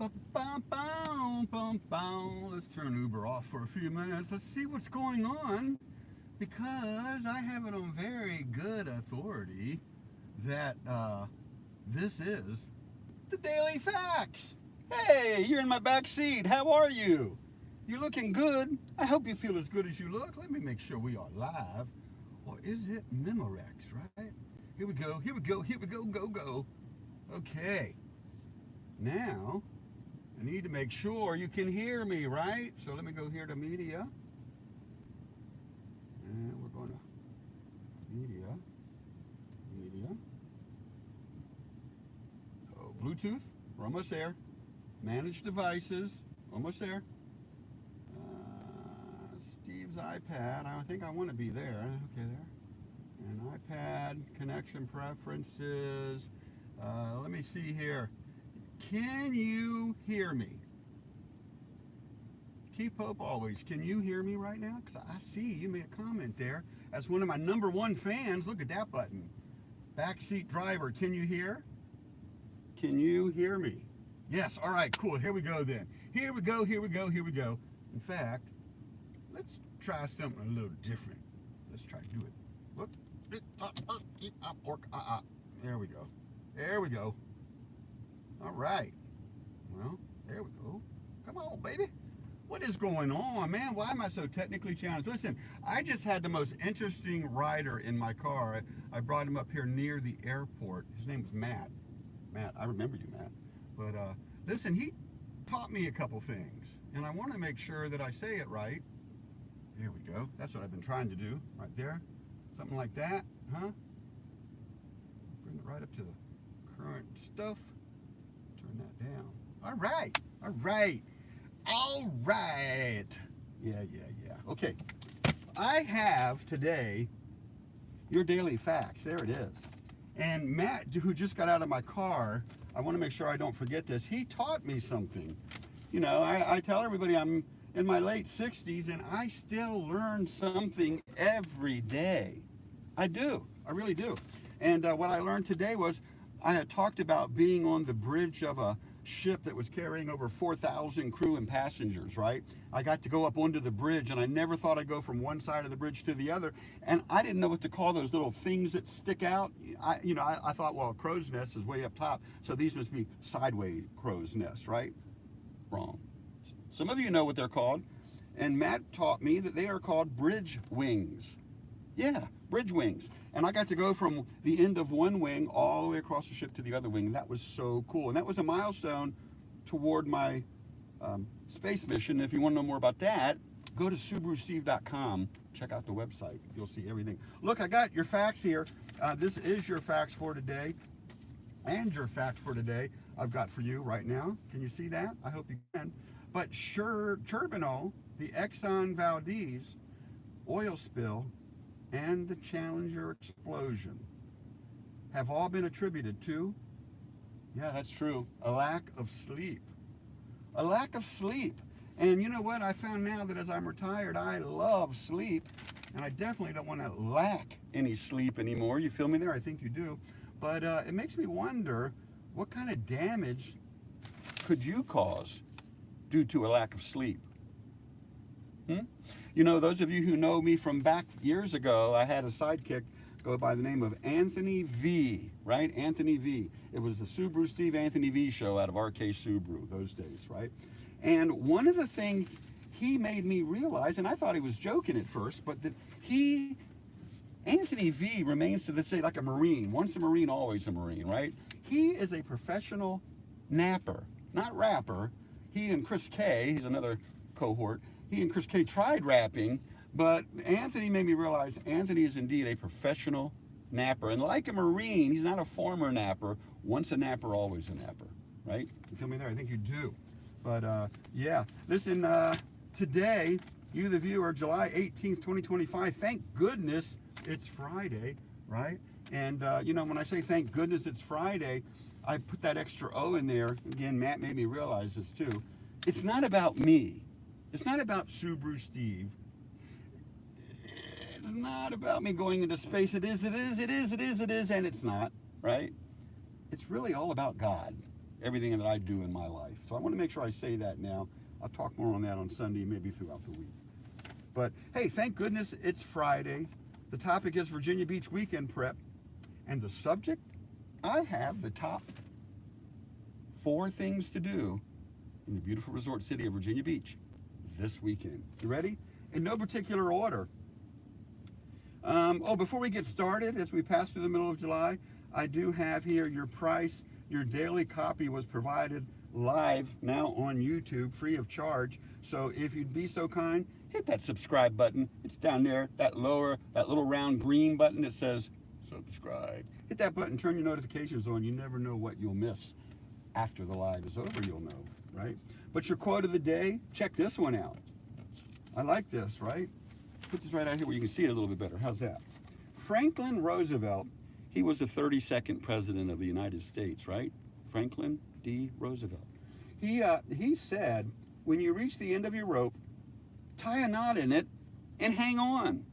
Let's turn Uber off for a few minutes. Let's see what's going on, because I have it on very good authority that this is the Daily Facts. Hey, you're in my back seat. How are you? You're looking good. I hope you feel as good as you look. Let me make sure we are live. Or is it Memorex, right? Here we go, here we go, here we go, go. Okay. Now, I need to make sure you can hear me, right? So let me go here to media. And we're going to media. Oh, Bluetooth, we're almost there. Manage devices, almost there. Steve's iPad, I think I want to be there. Okay, there. And iPad, connection preferences. Let me see here. Can you hear me? Keep hope always. Can you hear me right now? Because I see you made a comment there. As one of my #1 fans, look at that button. Backseat driver, can you hear? Can you hear me? Yes, all right, cool. Here we go then. Here we go, here we go, here we go. In fact, let's try something a little different. Let's try to do it. Look. There we go. There we go. All right. Well, there we go. Come on, baby. What is going on, man? Why am I so technically challenged? Listen, I just had the most interesting rider in my car. I brought him up here near the airport. His name was Matt. Matt, I remember you, Matt. But listen, he taught me a couple things, and I want to make sure that I say it right. There we go. That's what I've been trying to do, right there. Something like that, huh? Bring it right up to the current stuff. Turn that down. All right. All right. All right. Yeah. Okay. I have today your daily facts. There it is. And Matt, who just got out of my car, I want to make sure I don't forget this. He taught me something. You know, I tell everybody I'm in my late 60s and I still learn something every day. I do. I really do. And what I learned today was I had talked about being on the bridge of a ship that was carrying over 4,000 crew and passengers, right? I got to go up onto the bridge, and I never thought I'd go from one side of the bridge to the other, and I didn't know what to call those little things that stick out. I thought, well, a crow's nest is way up top, so these must be sideways crow's nest, right? Wrong. Some of you know what they're called, and Matt taught me that they are called bridge wings. Yeah, bridge wings. And I got to go from the end of one wing all the way across the ship to the other wing. That was so cool. And that was a milestone toward my space mission. If you want to know more about that, go to SubaruSteve.com. Check out the website. You'll see everything. Look, I got your facts here. This is your facts for today. And your fact for today I've got for you right now. Can you see that? I hope you can. But Chernobyl, the Exxon Valdez oil spill, and the Challenger explosion have all been attributed to, yeah, that's true, a lack of sleep. A lack of sleep. And you know what? I found now that as I'm retired, I love sleep, and I definitely don't want to lack any sleep anymore. You feel me there? I think you do. But it makes me wonder, what kind of damage could you cause due to a lack of sleep? You know, those of you who know me from back years ago, I had a sidekick go by the name of Anthony V, right? Anthony V. It was the SubaruSteve Anthony V show out of RK Subaru those days, right? And one of the things he made me realize, and I thought he was joking at first, but that Anthony V remains to this day like a Marine. Once a Marine, always a Marine, right? He is a professional napper, not rapper. He and Chris K, he's another cohort, he and Chris K tried rapping, but Anthony made me realize Anthony is indeed a professional napper. And like a Marine, he's not a former napper. Once a napper, always a napper, right? You feel me there? I think you do. But yeah, listen, today, you the viewer, July 18th, 2025, thank goodness it's Friday, right? And you know, when I say thank goodness it's Friday, I put that extra O in there. Again, Matt made me realize this too. It's not about me. It's not about SubaruSteve. It's not about me going into space. It is, and it's not, right? It's really all about God. everything that I do in my life. So I want to make sure I say that now. I'll talk more on that on Sunday, maybe throughout the week. But hey, thank goodness it's Friday. The topic is Virginia Beach weekend prep. And the subject, I have the top 4 things to do in the beautiful resort city of Virginia Beach this weekend. You ready? In no particular order. Before we get started, as we pass through the middle of July, I do have here your price. Your daily copy was provided live now on YouTube, free of charge. So if you'd be so kind, hit that subscribe button. It's down there, that little round green button that says subscribe. Hit that button, turn your notifications on. You never know what you'll miss. After the live is over, you'll know, right? But your quote of the day, check this one out. I like this, right? Put this right out here where you can see it a little bit better. How's that? Franklin Roosevelt, he was the 32nd president of the United States, right? Franklin D. Roosevelt. He said, when you reach the end of your rope, tie a knot in it and hang on.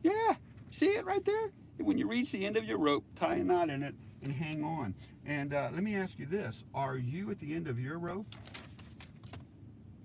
Yeah, see it right there? When you reach the end of your rope, tie a knot in it and hang on. And let me ask you this. Are you at the end of your rope?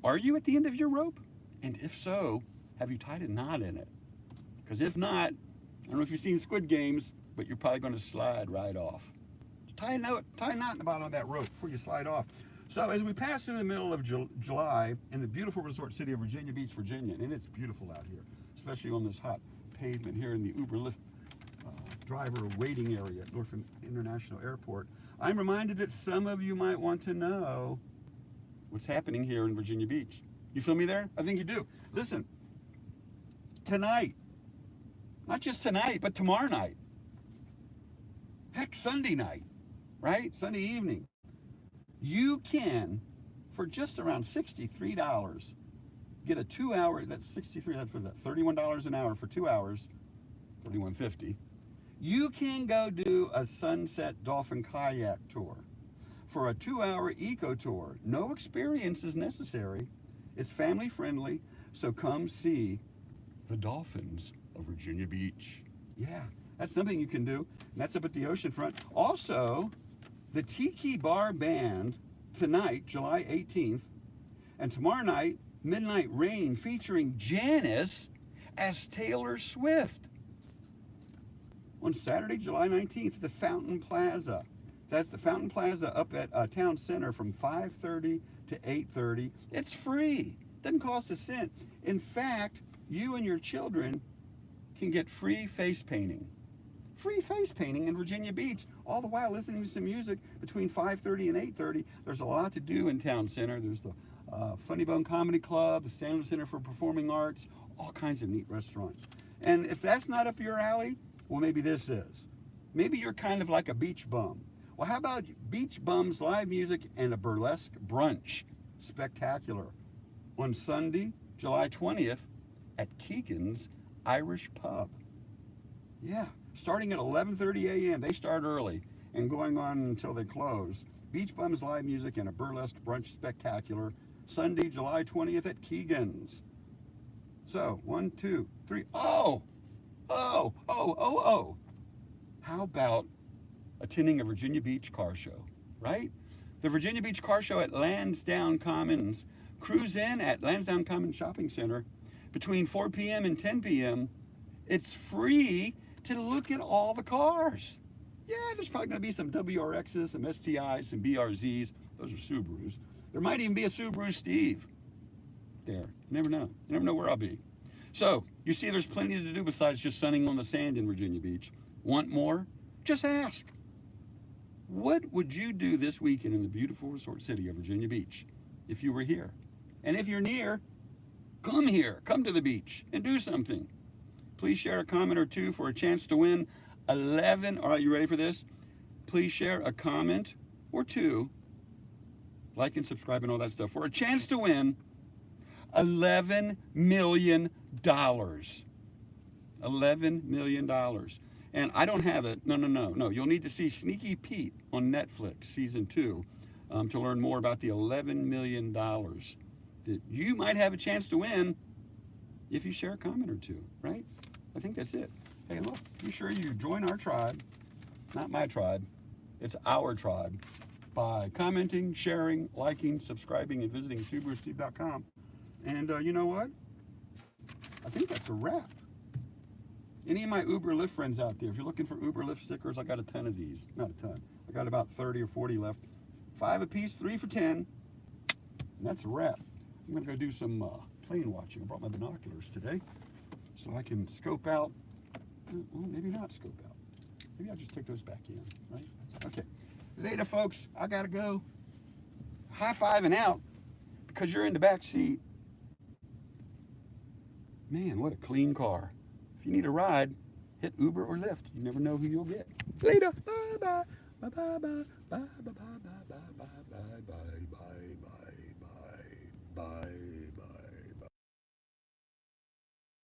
Are you at the end of your rope? And if so, have you tied a knot in it? Because if not, I don't know if you've seen Squid Games, but you're probably going to slide right off. Tie a knot in the bottom of that rope before you slide off. So as we pass through the middle of July in the beautiful resort city of Virginia Beach, Virginia, and it's beautiful out here, especially on this hot pavement here in the Uber Lyft driver waiting area at Norfolk International Airport, I'm reminded that some of you might want to know what's happening here in Virginia Beach. You feel me there? I think you do. Listen, tonight, not just tonight, but tomorrow night, heck, Sunday night, right? Sunday evening, you can, for just around $63, get a 2-hour, that's 63, that's what is that, $31 an hour for 2 hours, $31.50. You can go do a sunset dolphin kayak tour for a 2-hour eco tour. No experience is necessary. It's family friendly, so come see the dolphins of Virginia Beach. Yeah, that's something you can do. And that's up at the oceanfront. Also, the Tiki Bar Band tonight, July 18th, and tomorrow night, Midnight Rain featuring Janice as Taylor Swift. On Saturday, July 19th, the Fountain Plaza. That's the Fountain Plaza up at Town Center from 5:30 to 8:30. It's free. Doesn't cost a cent. In fact, you and your children can get free face painting. Free face painting in Virginia Beach, all the while listening to some music between 5:30 and 8:30. There's a lot to do in Town Center. There's the Funny Bone Comedy Club, the Stanley Center for Performing Arts, all kinds of neat restaurants. And if that's not up your alley, well, maybe this is. Maybe you're kind of like a beach bum. Well, how about Beach Bums live music and a burlesque brunch? Spectacular. On Sunday, July 20th, at Keegan's Irish Pub. Yeah, starting at 11:30 a.m. They start early and going on until they close. Beach Bums live music and a burlesque brunch spectacular. Sunday, July 20th at Keegan's. So, 1, 2, 3. Oh! How about attending a Virginia Beach car show, right? The Virginia Beach car show at Lansdowne Commons. Cruise in at Lansdowne Commons Shopping Center between 4 p.m. and 10 p.m. It's free to look at all the cars. Yeah, there's probably going to be some WRXs, some STIs, some BRZs. Those are Subarus. There might even be a SubaruSteve there. You never know. You never know where I'll be. So, you see there's plenty to do besides just sunning on the sand in Virginia Beach. Want more? Just ask. What would you do this weekend in the beautiful resort city of Virginia Beach if you were here? And if you're near, come here. Come to the beach and do something. Please share a comment or two for a chance to win 11. All right, you ready for this? Please share a comment or two, like and subscribe and all that stuff, for a chance to win $11 million. $11 million. And I don't have it. No. You'll need to see Sneaky Pete on Netflix, season 2, to learn more about the $11 million that you might have a chance to win if you share a comment or two, right? I think that's it. Hey, look, be sure you join our tribe. Not my tribe. It's our tribe. by commenting, sharing, liking, subscribing, and visiting SubaruSteve.com. And you know what? I think that's a wrap. Any of my Uber Lyft friends out there, if you're looking for Uber Lyft stickers, I got a ton of these. Not a ton. I got about 30 or 40 left. 5 a piece, 3 for 10. And that's a wrap. I'm going to go do some plane watching. I brought my binoculars today so I can scope out. Well, maybe not scope out. Maybe I'll just take those back in, right? Okay. Later, folks. I got to go. High-fiving out because you're in the back seat. Man, what a clean car. If you need a ride, hit Uber or Lyft. You never know who you'll get. Later. Bye-bye. Bye-bye. Bye-bye. Bye-bye. Bye-bye. Bye-bye. Bye-bye. Bye-bye.